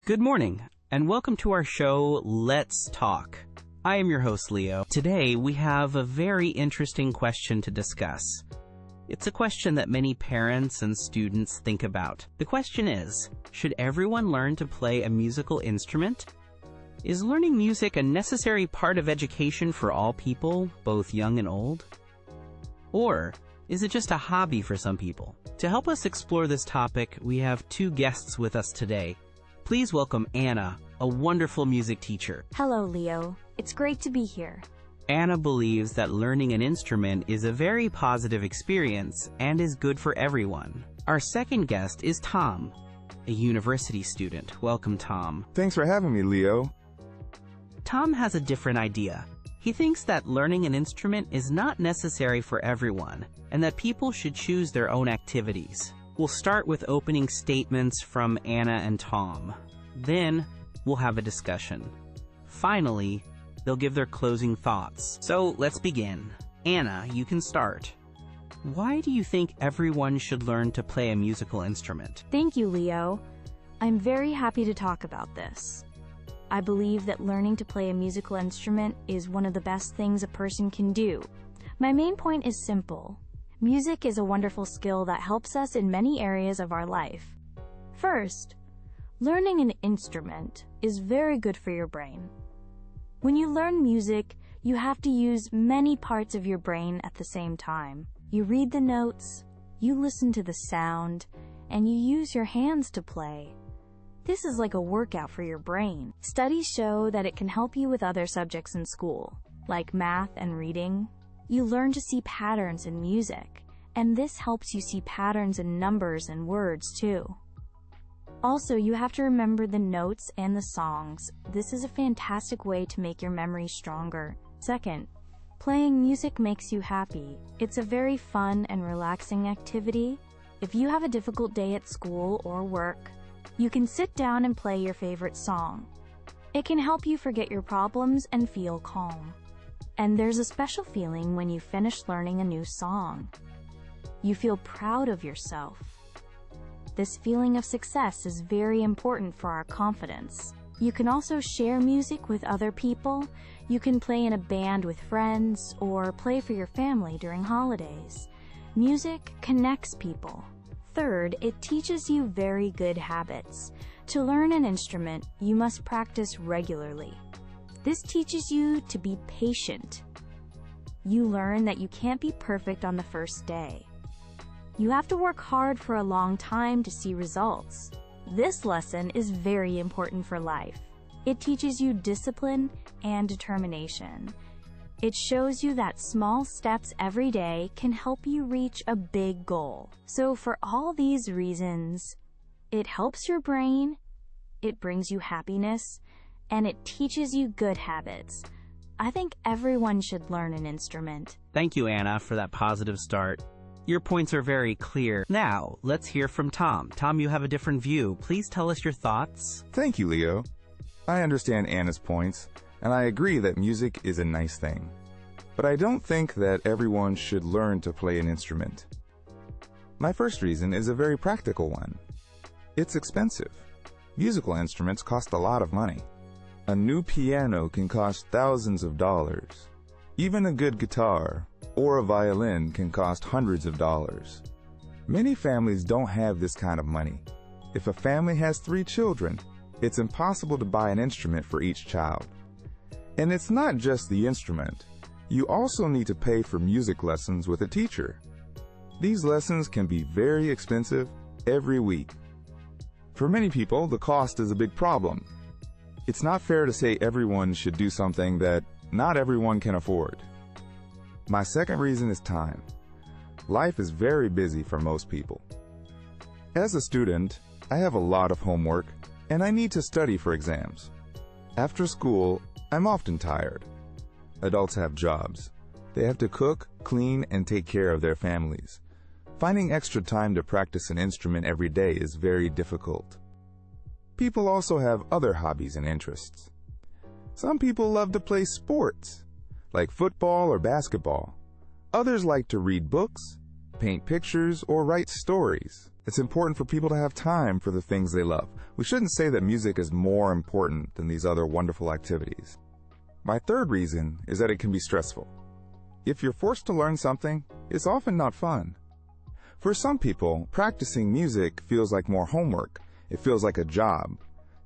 Good morning, and welcome to our show, Let's Talk. I am your host, Leo. Today, we have a very interesting question to discuss. It's a question that many parents and students think about. The question is, should everyone learn to play a musical instrument? Is learning music a necessary part of education for all people, both young and old? Or is it just a hobby for some people? To help us explore this topic, we have two guests with us today. Please welcome Anna, a wonderful music teacher. Hello, Leo. It's great to be here. Anna believes that learning an instrument is a very positive experience and is good for everyone. Our second guest is Tom, a university student. Welcome, Tom. Thanks for having me, Leo. Tom has a different idea. He thinks that learning an instrument is not necessary for everyone, and that people should choose their own activities. We'll start with opening statements from Anna and Tom. Then, we'll have a discussion. Finally, they'll give their closing thoughts. So, let's begin. Anna, you can start. Why do you think everyone should learn to play a musical instrument? Thank you, Leo. I'm very happy to talk about this. I believe that learning to play a musical instrument is one of the best things a person can do. My main point is simple. Music is a wonderful skill that helps us in many areas of our life. First, learning an instrument is very good for your brain. When you learn music, you have to use many parts of your brain at the same time. You read the notes, you listen to the sound, and you use your hands to play. This is like a workout for your brain. Studies show that it can help you with other subjects in school, like math and reading. You learn to see patterns in music, and this helps you see patterns in numbers and words too. Also, you have to remember the notes and the songs. This is a fantastic way to make your memory stronger. Second, playing music makes you happy. It's a very fun and relaxing activity. If you have a difficult day at school or work, you can sit down and play your favorite song. It can help you forget your problems and feel calm. And there's a special feeling when you finish learning a new song. You feel proud of yourself. This feeling of success is very important for our confidence. You can also share music with other people. You can play in a band with friends or play for your family during holidays. Music connects people. Third, it teaches you very good habits. To learn an instrument, you must practice regularly. This teaches you to be patient. You learn that you can't be perfect on the first day. You have to work hard for a long time to see results. This lesson is very important for life. It teaches you discipline and determination. It shows you that small steps every day can help you reach a big goal. So for all these reasons, it helps your brain, it brings you happiness, and it teaches you good habits. I think everyone should learn an instrument. Thank you, Anna, for that positive start. Your points are very clear. Now, let's hear from Tom. Tom, you have a different view. Please tell us your thoughts. Thank you, Leo. I understand Anna's points, and I agree that music is a nice thing. But I don't think that everyone should learn to play an instrument. My first reason is a very practical one. It's expensive. Musical instruments cost a lot of money. A new piano can cost thousands of dollars. Even a good guitar or a violin can cost hundreds of dollars. Many families don't have this kind of money. If a family has 3 children, it's impossible to buy an instrument for each child. And it's not just the instrument. You also need to pay for music lessons with a teacher. These lessons can be very expensive every week. For many people, the cost is a big problem. It's not fair to say everyone should do something that not everyone can afford. My second reason is time. Life is very busy for most people. As a student, I have a lot of homework, and I need to study for exams. After school, I'm often tired. Adults have jobs. They have to cook, clean, and take care of their families. Finding extra time to practice an instrument every day is very difficult. People also have other hobbies and interests. Some people love to play sports, like football or basketball. Others like to read books, paint pictures, or write stories. It's important for people to have time for the things they love. We shouldn't say that music is more important than these other wonderful activities. My third reason is that it can be stressful. If you're forced to learn something, it's often not fun. For some people, practicing music feels like more homework. It feels like a job.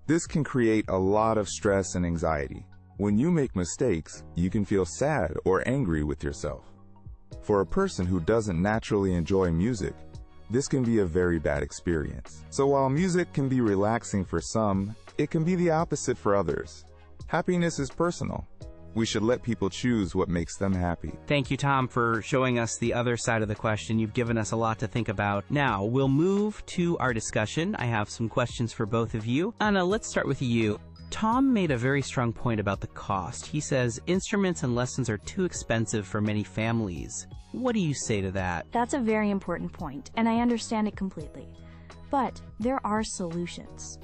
This can create a lot of stress and anxiety. When you make mistakes, you can feel sad or angry with yourself. For a person who doesn't naturally enjoy music, this can be a very bad experience. So while music can be relaxing for some, it can be the opposite for others. Happiness is personal. We should let people choose what makes them happy. Thank you, Tom, for showing us the other side of the question. You've given us a lot to think about. Now, we'll move to our discussion. I have some questions for both of you. Anna, let's start with you. Tom made a very strong point about the cost. He says instruments and lessons are too expensive for many families. What do you say to that? That's a very important point, and I understand it completely. But there are solutions.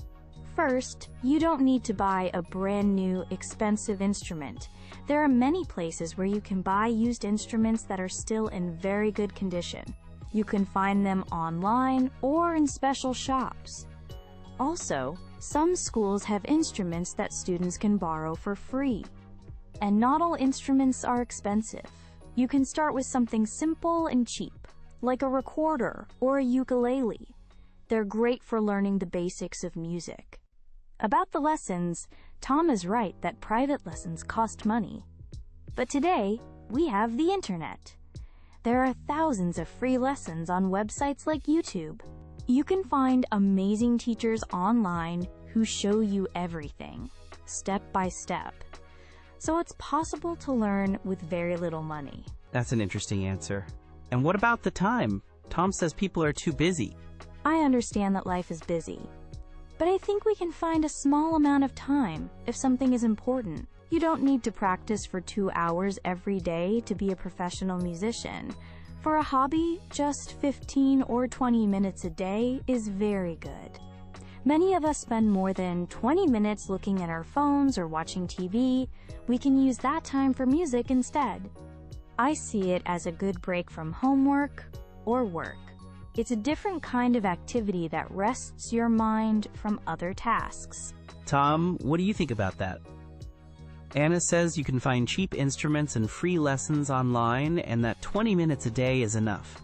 First, you don't need to buy a brand new, expensive instrument. There are many places where you can buy used instruments that are still in very good condition. You can find them online or in special shops. Also, some schools have instruments that students can borrow for free. And not all instruments are expensive. You can start with something simple and cheap, like a recorder or a ukulele. They're great for learning the basics of music. About the lessons, Tom is right that private lessons cost money. But today, we have the internet. There are thousands of free lessons on websites like YouTube. You can find amazing teachers online who show you everything, step by step. So it's possible to learn with very little money. That's an interesting answer. And what about the time? Tom says people are too busy. I understand that life is busy, but I think we can find a small amount of time if something is important. You don't need to practice for 2 hours every day to be a professional musician. For a hobby, just 15 or 20 minutes a day is very good. Many of us spend more than 20 minutes looking at our phones or watching TV. We can use that time for music instead. I see it as a good break from homework or work. It's a different kind of activity that rests your mind from other tasks. Tom, what do you think about that? Anna says you can find cheap instruments and free lessons online, and that 20 minutes a day is enough.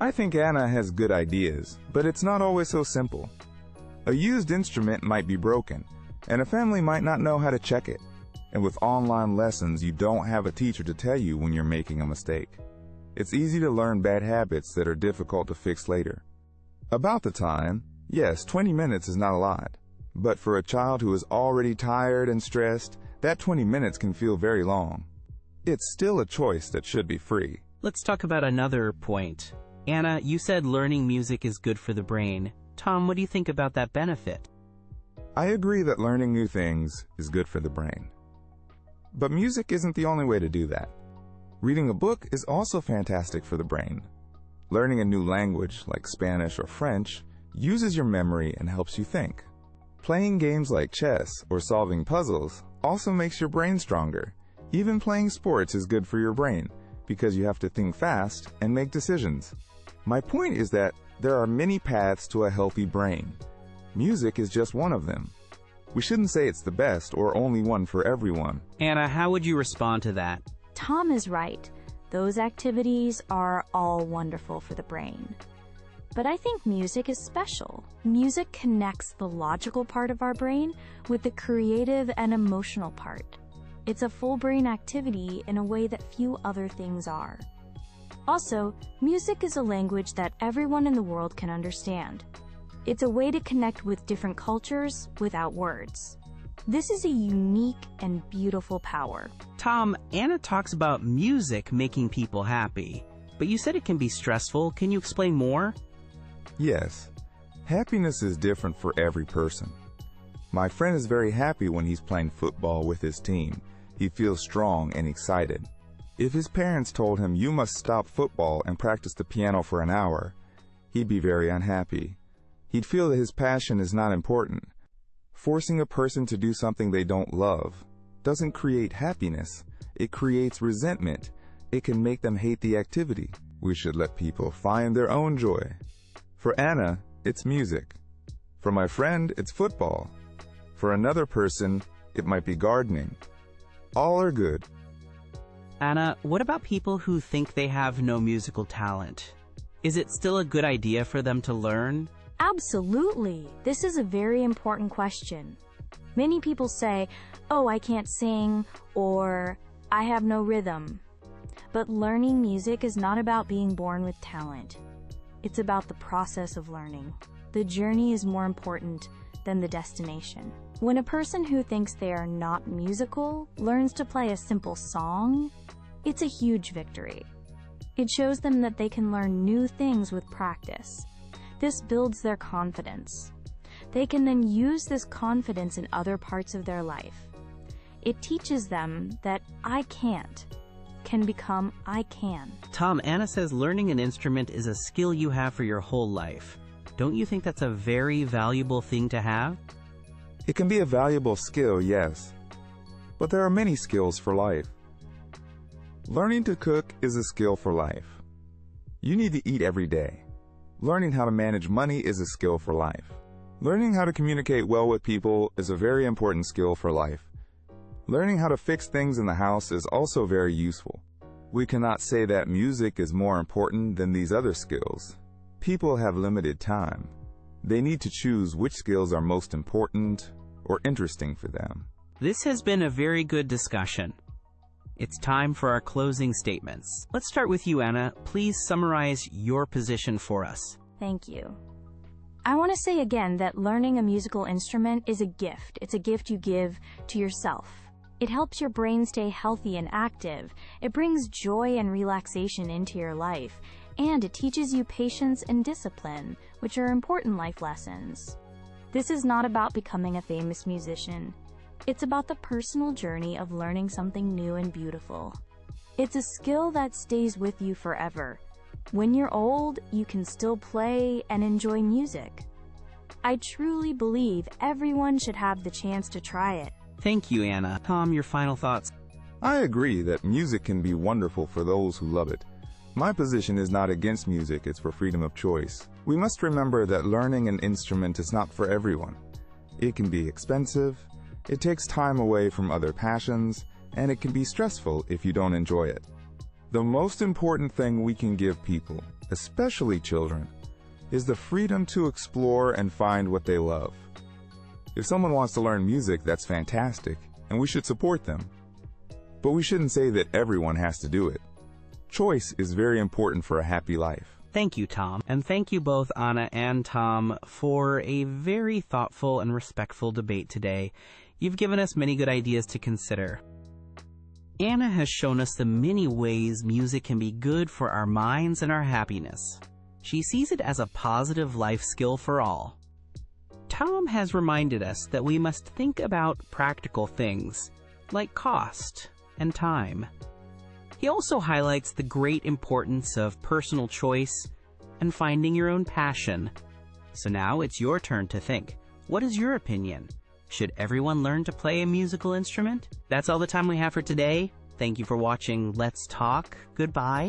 I think Anna has good ideas, but it's not always so simple. A used instrument might be broken, and a family might not know how to check it. And with online lessons, you don't have a teacher to tell you when you're making a mistake. It's easy to learn bad habits that are difficult to fix later. About the time, yes, 20 minutes is not a lot. But for a child who is already tired and stressed, that 20 minutes can feel very long. It's still a choice that should be free. Let's talk about another point. Anna, you said learning music is good for the brain. Tom, what do you think about that benefit? I agree that learning new things is good for the brain. But music isn't the only way to do that. Reading a book is also fantastic for the brain. Learning a new language, like Spanish or French, uses your memory and helps you think. Playing games like chess or solving puzzles also makes your brain stronger. Even playing sports is good for your brain, because you have to think fast and make decisions. My point is that there are many paths to a healthy brain. Music is just one of them. We shouldn't say it's the best or only one for everyone. Anna, how would you respond to that? Tom is right. Those activities are all wonderful for the brain. But I think music is special. Music connects the logical part of our brain with the creative and emotional part. It's a full brain activity in a way that few other things are. Also, music is a language that everyone in the world can understand. It's a way to connect with different cultures without words. This is a unique and beautiful power. Tom, Anna talks about music making people happy, but you said it can be stressful. Can you explain more? Yes, happiness is different for every person. My friend is very happy when he's playing football with his team. He feels strong and excited. If his parents told him you must stop football and practice the piano for an hour, he'd be very unhappy. He'd feel that his passion is not important. Forcing a person to do something they don't love doesn't create happiness. It creates resentment. It can make them hate the activity. We should let people find their own joy. For Anna, it's music. For my friend, it's football. For another person, it might be gardening. All are good. Anna, what about people who think they have no musical talent? Is it still a good idea for them to learn? Absolutely. This is a very important question. Many people say, "Oh, I can't sing," or "I have no rhythm." But learning music is not about being born with talent. It's about the process of learning. The journey is more important than the destination. When a person who thinks they are not musical learns to play a simple song, it's a huge victory. It shows them that they can learn new things with practice. This builds their confidence. They can then use this confidence in other parts of their life. It teaches them that "I can't" can become "I can." Tom, Anna says learning an instrument is a skill you have for your whole life. Don't you think that's a very valuable thing to have? It can be a valuable skill, yes. But there are many skills for life. Learning to cook is a skill for life. You need to eat every day. Learning how to manage money is a skill for life. Learning how to communicate well with people is a very important skill for life. Learning how to fix things in the house is also very useful. We cannot say that music is more important than these other skills. People have limited time. They need to choose which skills are most important or interesting for them. This has been a very good discussion. It's time for our closing statements. Let's start with you, Anna. Please summarize your position for us. Thank you. I want to say again that learning a musical instrument is a gift. It's a gift you give to yourself. It helps your brain stay healthy and active. It brings joy and relaxation into your life. And it teaches you patience and discipline, which are important life lessons. This is not about becoming a famous musician. It's about the personal journey of learning something new and beautiful. It's a skill that stays with you forever. When you're old, you can still play and enjoy music. I truly believe everyone should have the chance to try it. Thank you, Anna. Tom, your final thoughts? I agree that music can be wonderful for those who love it. My position is not against music, it's for freedom of choice. We must remember that learning an instrument is not for everyone. It can be expensive, it takes time away from other passions, and it can be stressful if you don't enjoy it. The most important thing we can give people, especially children, is the freedom to explore and find what they love. If someone wants to learn music, that's fantastic, and we should support them. But we shouldn't say that everyone has to do it. Choice is very important for a happy life. Thank you, Tom. And thank you both, Anna and Tom, for a very thoughtful and respectful debate today. You've given us many good ideas to consider. Anna has shown us the many ways music can be good for our minds and our happiness. She sees it as a positive life skill for all. Tom has reminded us that we must think about practical things, like cost and time. He also highlights the great importance of personal choice and finding your own passion. So now it's your turn to think. What is your opinion? Should everyone learn to play a musical instrument? That's all the time we have for today. Thank you for watching Let's Talk. Goodbye.